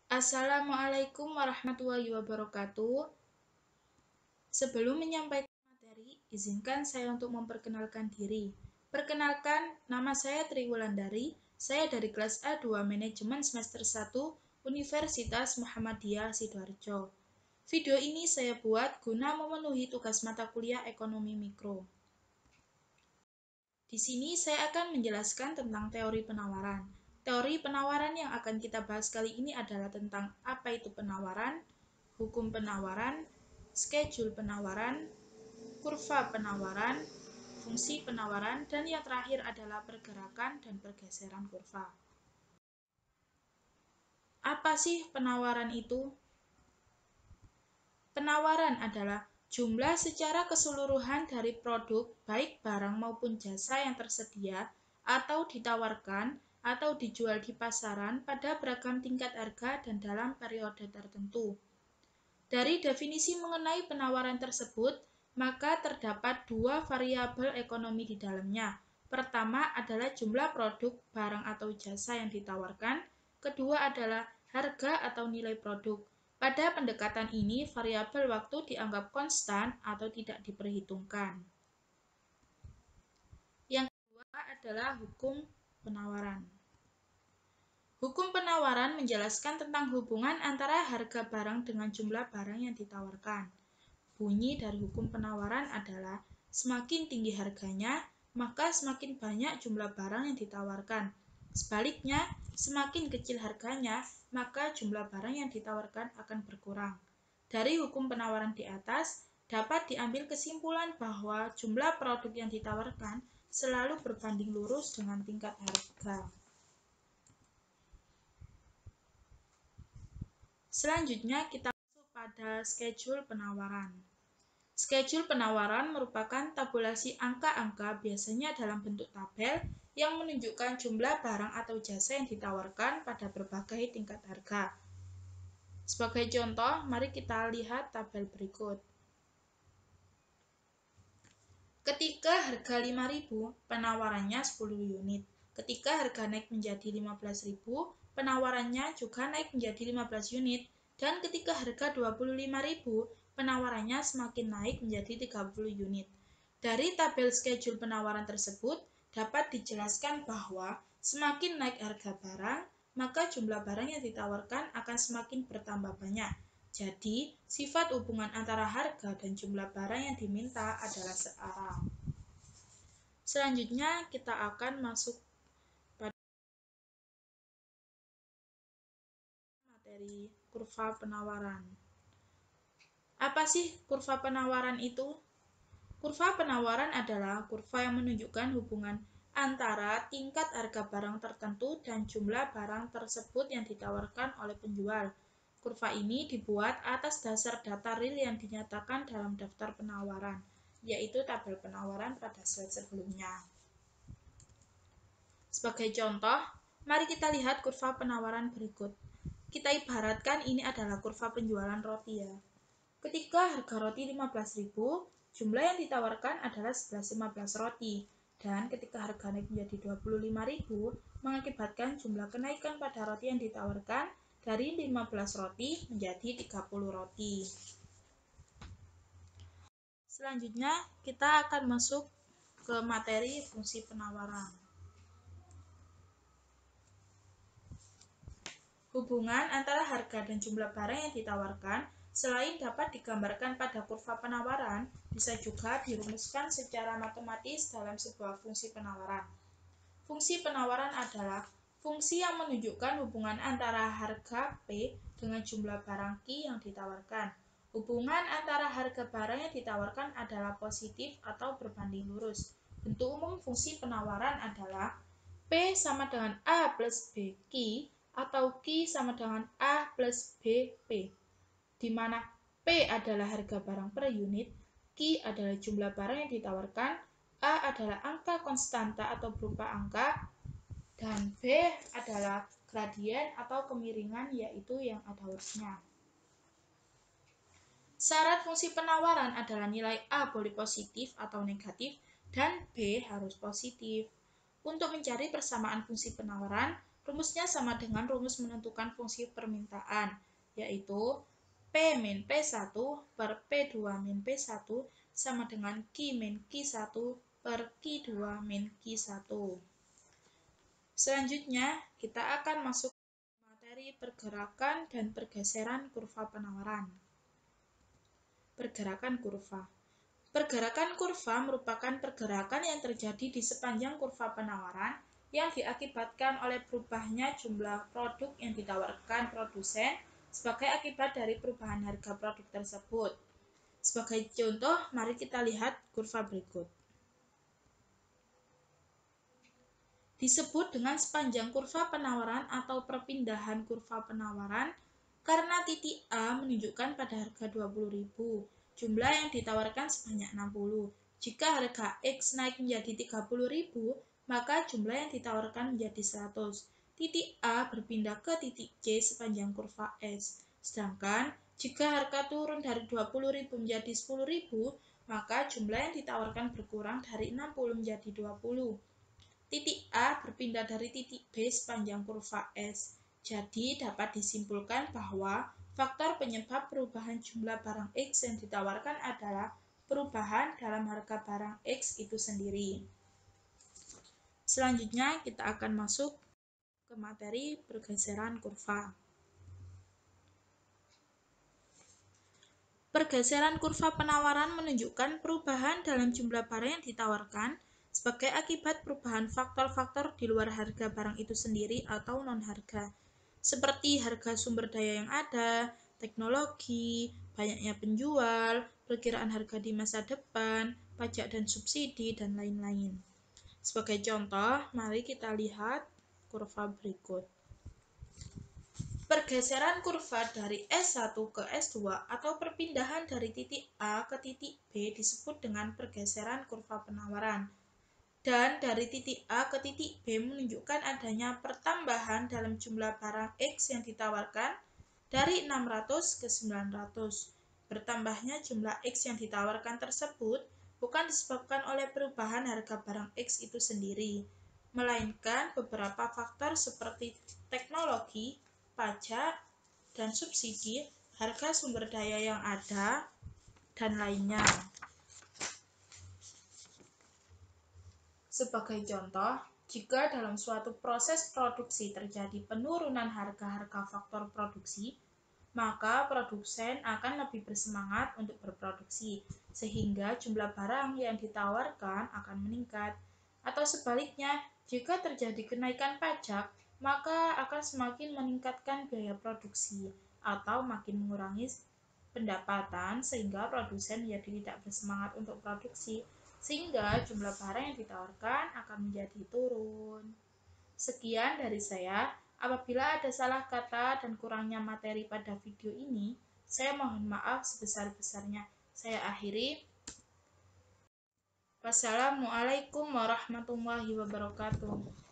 Assalamualaikum warahmatullahi wabarakatuh. Sebelum menyampaikan materi, izinkan saya untuk memperkenalkan diri. Perkenalkan, nama saya Tri Wulandari. Saya dari kelas A2 Manajemen semester 1 Universitas Muhammadiyah Sidoarjo. Video ini saya buat guna memenuhi tugas mata kuliah Ekonomi Mikro. Di sini saya akan menjelaskan tentang teori penawaran. Teori penawaran yang akan kita bahas kali ini adalah tentang apa itu penawaran, hukum penawaran, schedule penawaran, kurva penawaran, fungsi penawaran, dan yang terakhir adalah pergerakan dan pergeseran kurva. Apa sih penawaran itu? Penawaran adalah jumlah secara keseluruhan dari produk, baik barang maupun jasa yang tersedia atau ditawarkan atau dijual di pasaran pada beragam tingkat harga dan dalam periode tertentu. Dari definisi mengenai penawaran tersebut, maka terdapat dua variabel ekonomi di dalamnya. Pertama adalah jumlah produk, barang atau jasa yang ditawarkan. Kedua adalah harga atau nilai produk. Pada pendekatan ini, variabel waktu dianggap konstan atau tidak diperhitungkan. Yang kedua adalah hukum penawaran. Hukum penawaran menjelaskan tentang hubungan antara harga barang dengan jumlah barang yang ditawarkan. Bunyi dari hukum penawaran adalah semakin tinggi harganya, maka semakin banyak jumlah barang yang ditawarkan. Sebaliknya, semakin kecil harganya, maka jumlah barang yang ditawarkan akan berkurang. Dari hukum penawaran di atas, dapat diambil kesimpulan bahwa jumlah produk yang ditawarkan selalu berbanding lurus dengan tingkat harga. Selanjutnya, kita masuk pada schedule penawaran. Schedule penawaran merupakan tabulasi angka-angka biasanya dalam bentuk tabel yang menunjukkan jumlah barang atau jasa yang ditawarkan pada berbagai tingkat harga. Sebagai contoh, mari kita lihat tabel berikut. Ketika harga 5.000, penawarannya 10 unit. Ketika harga naik menjadi 15.000, penawarannya juga naik menjadi 15 unit. Dan ketika harga 25.000, penawarannya semakin naik menjadi 30 unit. Dari tabel schedule penawaran tersebut, dapat dijelaskan bahwa semakin naik harga barang, maka jumlah barang yang ditawarkan akan semakin bertambah banyak. Jadi, sifat hubungan antara harga dan jumlah barang yang diminta adalah searah. Selanjutnya, kita akan masuk pada materi kurva penawaran. Apa sih kurva penawaran itu? Kurva penawaran adalah kurva yang menunjukkan hubungan antara tingkat harga barang tertentu dan jumlah barang tersebut yang ditawarkan oleh penjual. Kurva ini dibuat atas dasar data real yang dinyatakan dalam daftar penawaran, yaitu tabel penawaran pada slide sebelumnya. Sebagai contoh, mari kita lihat kurva penawaran berikut. Kita ibaratkan ini adalah kurva penjualan roti ya. Ketika harga roti 15.000, jumlah yang ditawarkan adalah 11,15 roti. Dan ketika harga naik menjadi 25.000, mengakibatkan jumlah kenaikan pada roti yang ditawarkan dari 15 roti menjadi 30 roti. Selanjutnya, kita akan masuk ke materi fungsi penawaran. Hubungan antara harga dan jumlah barang yang ditawarkan selain dapat digambarkan pada kurva penawaran, bisa juga dirumuskan secara matematis dalam sebuah fungsi penawaran. Fungsi penawaran adalah fungsi yang menunjukkan hubungan antara harga P dengan jumlah barang Q yang ditawarkan. Hubungan antara harga barang yang ditawarkan adalah positif atau berbanding lurus. Bentuk umum fungsi penawaran adalah P sama dengan A plus B Q atau Q sama dengan A plus B P, di mana P adalah harga barang per unit, Q adalah jumlah barang yang ditawarkan, A adalah angka konstanta atau berupa angka, dan B adalah gradien atau kemiringan, yaitu yang ada hurufnya. Syarat fungsi penawaran adalah nilai A boleh positif atau negatif, dan B harus positif. Untuk mencari persamaan fungsi penawaran, Rumusnya sama dengan rumus menentukan fungsi permintaan, yaitu P min P1 per P2 min P1 sama dengan Q min Q1 per Q2 min Q1. Selanjutnya, kita akan masuk ke materi pergerakan dan pergeseran kurva penawaran. Pergerakan kurva. Pergerakan kurva merupakan pergerakan yang terjadi di sepanjang kurva penawaran yang diakibatkan oleh berubahnya jumlah produk yang ditawarkan produsen sebagai akibat dari perubahan harga produk tersebut. Sebagai contoh, mari kita lihat kurva berikut. Disebut dengan sepanjang kurva penawaran atau perpindahan kurva penawaran karena titik A menunjukkan pada harga 20.000, jumlah yang ditawarkan sebanyak 60. Jika harga X naik menjadi 30.000, maka jumlah yang ditawarkan menjadi 100. Titik A berpindah ke titik C sepanjang kurva S. Sedangkan jika harga turun dari 20.000 menjadi 10.000, maka jumlah yang ditawarkan berkurang dari 60 menjadi 20. Titik A berpindah dari titik B sepanjang kurva S. Jadi dapat disimpulkan bahwa faktor penyebab perubahan jumlah barang X yang ditawarkan adalah perubahan dalam harga barang X itu sendiri. Selanjutnya kita akan masuk ke materi pergeseran kurva. Pergeseran kurva penawaran menunjukkan perubahan dalam jumlah barang yang ditawarkan sebagai akibat perubahan faktor-faktor di luar harga barang itu sendiri atau non-harga, seperti harga sumber daya yang ada, teknologi, banyaknya penjual, perkiraan harga di masa depan, pajak dan subsidi, dan lain-lain. Sebagai contoh, mari kita lihat kurva berikut. Pergeseran kurva dari S1 ke S2 atau perpindahan dari titik A ke titik B disebut dengan pergeseran kurva penawaran. Dan dari titik A ke titik B menunjukkan adanya pertambahan dalam jumlah barang X yang ditawarkan dari 600 ke 900. Bertambahnya jumlah X yang ditawarkan tersebut bukan disebabkan oleh perubahan harga barang X itu sendiri, melainkan beberapa faktor seperti teknologi, pajak, dan subsidi, harga sumber daya yang ada, dan lainnya. Sebagai contoh, jika dalam suatu proses produksi terjadi penurunan harga-harga faktor produksi, maka produsen akan lebih bersemangat untuk berproduksi, sehingga jumlah barang yang ditawarkan akan meningkat. Atau sebaliknya, jika terjadi kenaikan pajak, maka akan semakin meningkatkan biaya produksi, atau makin mengurangi pendapatan sehingga produsen menjadi tidak bersemangat untuk produksi, sehingga jumlah barang yang ditawarkan akan menjadi turun. Sekian dari saya. Apabila ada salah kata dan kurangnya materi pada video ini, saya mohon maaf sebesar-besarnya. Saya akhiri. Wassalamualaikum warahmatullahi wabarakatuh.